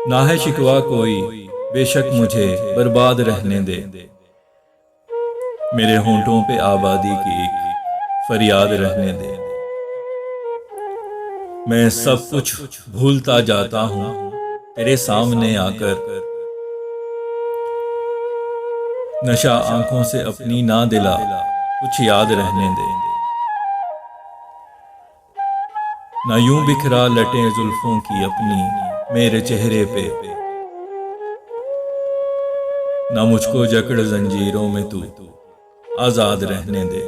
ना है शिकवा कोई, बेशक मुझे बर्बाद रहने दे। मेरे होंठों पे आबादी की एक फरियाद रहने दे। मैं सब कुछ भूलता जाता हूँ तेरे सामने आकर। नशा आंखों से अपनी ना दिला, कुछ याद रहने दे। ना यूं बिखरा लटें जुल्फों की अपनी मेरे चेहरे पे। ना मुझको जकड़ जंजीरों में तू आजाद रहने दे।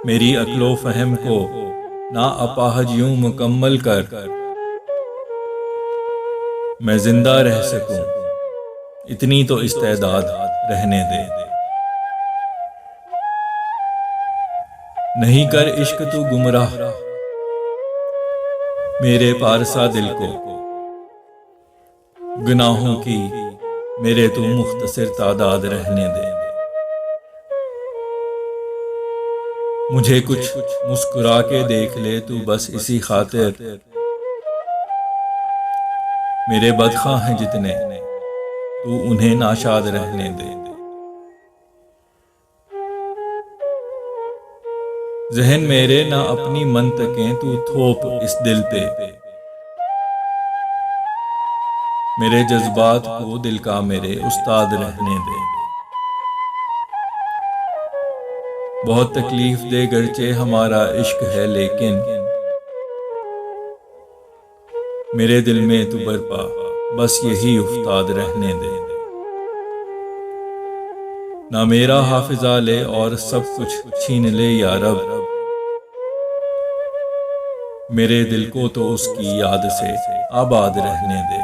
मेरी अक्लो फहम को ना अपाहज यूं मुकम्मल कर, मैं जिंदा रह सकूं इतनी तो इस्तेदाद रहने दे। नहीं कर इश्क तू गुमराह मेरे पारसा दिल को। गुनाहों की मेरे तू मुख्तसर तादाद रहने दे। मुझे कुछ मुस्कुरा के देख ले तू बस इसी खातिर। मेरे बदखा हैं जितने तू उन्हें नाशाद रहने दे। जहन मेरे ना अपनी मंतकें तू थोप इस दिल पे। मेरे जज्बात को दिल का मेरे उस्ताद रहने दे। बहुत तकलीफ दे गरचे हमारा इश्क है, लेकिन मेरे दिल में तू बरपा बस यही उस्ताद रहने दे। ना मेरा हाफिजा ले और सब कुछ छीन ले या रब, मेरे दिल को तो उसकी याद से आबाद रहने दे।